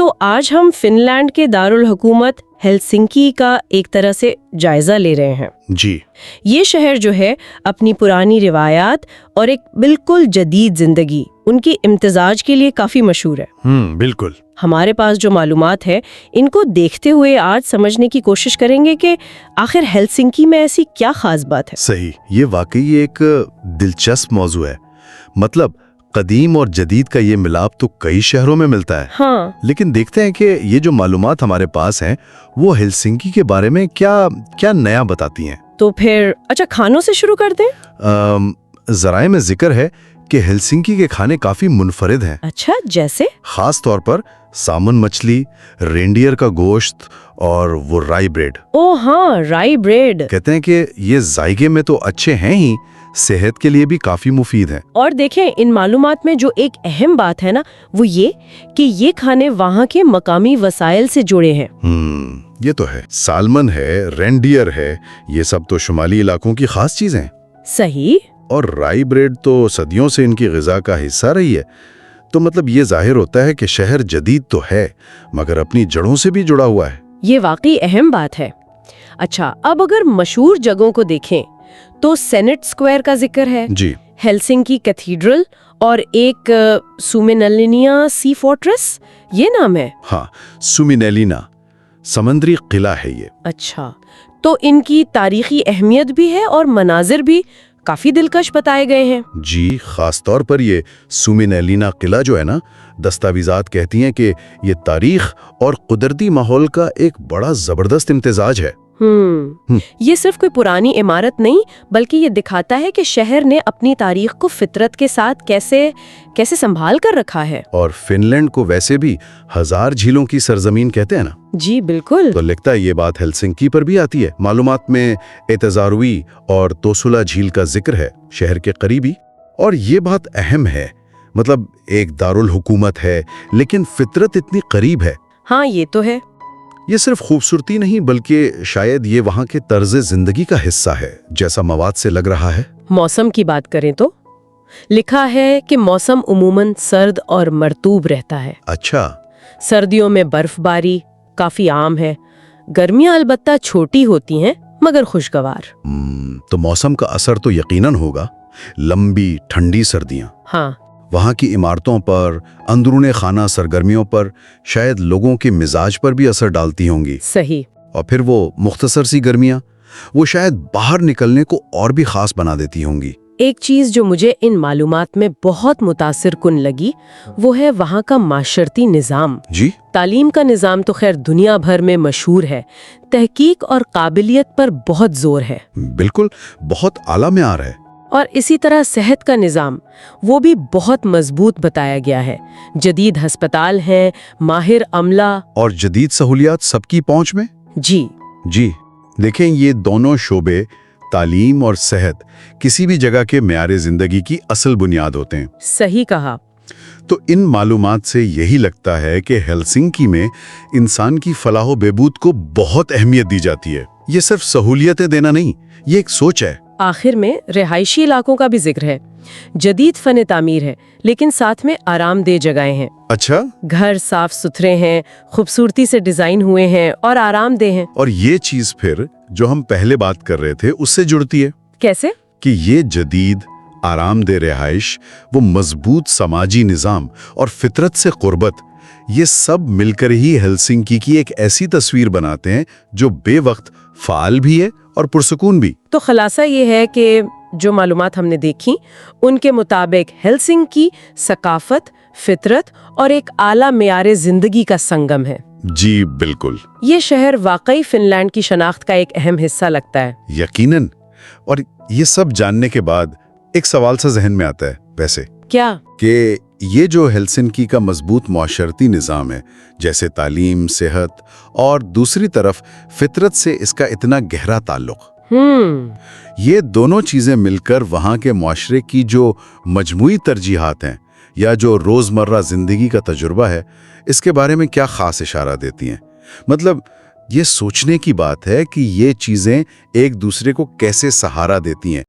تو آج ہم فن لینڈ کے دارالحکومت ہیلسنکی کا ایک طرح سے جائزہ لے رہے ہیں۔ جی، یہ شہر جو ہے اپنی پرانی روایات اور ایک بالکل جدید زندگی، ان کی امتزاج کے لیے کافی مشہور ہے۔ بالکل۔ ہمارے پاس جو معلومات ہے ان کو دیکھتے ہوئے آج سمجھنے کی کوشش کریں گے کہ آخر ہیلسنکی میں ایسی کیا خاص بات ہے۔ صحیح، یہ واقعی ایک دلچسپ موضوع ہے۔ مطلب قدیم اور جدید کا یہ ملاپ تو کئی شہروں میں ملتا ہے۔ ہاں، لیکن دیکھتے ہیں کہ یہ جو معلومات ہمارے پاس ہیں وہ ہیلسنکی کے بارے میں کیا نیا بتاتی ہیں۔ تو پھر اچھا کھانوں سے شروع کر دیں۔ ذرائع میں ذکر ہے کہ ہیلسنکی کے کھانے کافی منفرد ہیں۔ اچھا، جیسے؟ خاص طور پر سامن مچھلی، رینڈیئر کا گوشت اور وہ رائی بریڈ۔ او ہاں، رائی بریڈ۔ کہتے ہیں کہ یہ ذائقے میں تو اچھے ہیں ہی، صحت کے لیے بھی کافی مفید ہیں۔ اور دیکھیں ان معلومات میں جو ایک اہم بات ہے نا وہ یہ کہ یہ کھانے وہاں کے مقامی وسائل سے جڑے ہیں۔ یہ تو ہے، سالمن ہے، رینڈیئر ہے، یہ سب تو شمالی علاقوں کی خاص چیزیں ہیں۔ صحیح۔ اور رائی بریڈ تو صدیوں سے ان کی غذا کا حصہ رہی ہے۔ تو مطلب یہ ظاہر ہوتا ہے کہ شہر جدید تو ہے مگر اپنی جڑوں سے بھی جڑا ہوا ہے۔ یہ واقعی اہم بات ہے۔ اچھا، اب اگر مشہور جگہوں کو دیکھیں تو سینٹ اسکوائر کا ذکر ہے، جی، ہیلسنکی کیتھیڈرل اور ایک سومینلینیا سی فورٹریس، یہ نام ہے۔ ہاں، سومینیلینا سمندری قلعہ ہے یہ۔ اچھا، تو ان کی تاریخی اہمیت بھی ہے اور مناظر بھی کافی دلکش بتائے گئے ہیں۔ جی، خاص طور پر یہ سومینیلینا قلعہ جو ہے نا، دستاویزات کہتی ہیں کہ یہ تاریخ اور قدرتی ماحول کا ایک بڑا زبردست امتزاج ہے۔ یہ صرف کوئی پرانی عمارت نہیں بلکہ یہ دکھاتا ہے کہ شہر نے اپنی تاریخ کو فطرت کے ساتھ کیسے سنبھال کر رکھا ہے۔ اور فن لینڈ کو ویسے بھی 1000 جھیلوں کی سرزمین کہتے ہیں نا۔ جی بالکل۔ تو لگتا ہے یہ بات ہیلسنکی پر بھی آتی ہے۔ معلومات میں ایتزاروی اور توسلا جھیل کا ذکر ہے، شہر کے قریبی، اور یہ بات اہم ہے۔ مطلب ایک دارالحکومت ہے لیکن فطرت اتنی قریب ہے۔ ہاں، یہ تو ہے۔ یہ صرف خوبصورتی نہیں بلکہ شاید یہ وہاں کے طرز زندگی کا حصہ ہے، جیسا مواد سے لگ رہا ہے۔ موسم کی بات کریں تو لکھا ہے کہ موسم عموماً سرد اور مرطوب رہتا ہے۔ اچھا۔ سردیوں میں برف باری کافی عام ہے، گرمیاں البتہ چھوٹی ہوتی ہیں مگر خوشگوار۔ تو موسم کا اثر تو یقیناً ہوگا، لمبی ٹھنڈی سردیاں ہاں، وہاں کی عمارتوں پر، اندرون خانہ سرگرمیوں پر، شاید لوگوں کے مزاج پر بھی اثر ڈالتی ہوں گی۔ صحیح۔ اور پھر وہ مختصر سی گرمیاں، وہ شاید باہر نکلنے کو اور بھی خاص بنا دیتی ہوں گی۔ ایک چیز جو مجھے ان معلومات میں بہت متاثر کن لگی وہ ہے وہاں کا معاشرتی نظام۔ جی، تعلیم کا نظام تو خیر دنیا بھر میں مشہور ہے، تحقیق اور قابلیت پر بہت زور ہے۔ بالکل، بہت اعلیٰ معیار ہے۔ اور اسی طرح صحت کا نظام وہ بھی بہت مضبوط بتایا گیا ہے، جدید ہسپتال ہیں، ماہر عملہ اور جدید سہولیات سب کی پہنچ میں۔ جی، دیکھیں یہ دونوں شعبے، تعلیم اور صحت، کسی بھی جگہ کے معیار زندگی کی اصل بنیاد ہوتے ہیں۔ صحیح کہا۔ تو ان معلومات سے یہی لگتا ہے کہ ہیلسنکی میں انسان کی فلاح و بہبود کو بہت اہمیت دی جاتی ہے۔ یہ صرف سہولیتیں دینا نہیں، یہ ایک سوچ ہے۔ آخر میں رہائشی علاقوں کا بھی ذکر ہے، جدید فن تعمیر ہے لیکن ساتھ میں آرام دہ جگہیں ہیں۔ اچھا۔ گھر صاف ستھرے ہیں، خوبصورتی سے ڈیزائن ہوئے ہیں اور آرام دہ ہیں۔ اور یہ چیز پھر جو ہم پہلے بات کر رہے تھے اس سے جڑتی ہے۔ کیسے؟ کہ یہ جدید آرام دہ رہائش، وہ مضبوط سماجی نظام اور فطرت سے قربت، یہ سب مل کر ہی ہیلسنکی کی ایک ایسی تصویر بناتے ہیں جو بے وقت فعال بھی ہے اور پرسکون بھی۔ تو خلاصہ یہ ہے کہ جو معلومات ہم نے دیکھی ان کے مطابق ہیلسنکی ثقافت، فطرت اور ایک اعلیٰ معیار زندگی کا سنگم ہے۔ جی بالکل۔ یہ شہر واقعی فن لینڈ کی شناخت کا ایک اہم حصہ لگتا ہے۔ یقیناً۔ اور یہ سب جاننے کے بعد ایک سوال سا ذہن میں آتا ہے ویسے کیا؟ کہ یہ جو ہیلسنکی کا مضبوط معاشرتی نظام ہے، جیسے تعلیم، صحت اور دوسری طرف فطرت سے اس کا اتنا گہرا تعلق، یہ دونوں چیزیں مل کر وہاں کے معاشرے کی جو مجموعی ترجیحات ہیں یا جو روزمرہ زندگی کا تجربہ ہے، اس کے بارے میں کیا خاص اشارہ دیتی ہیں؟ مطلب یہ سوچنے کی بات ہے کہ یہ چیزیں ایک دوسرے کو کیسے سہارا دیتی ہیں۔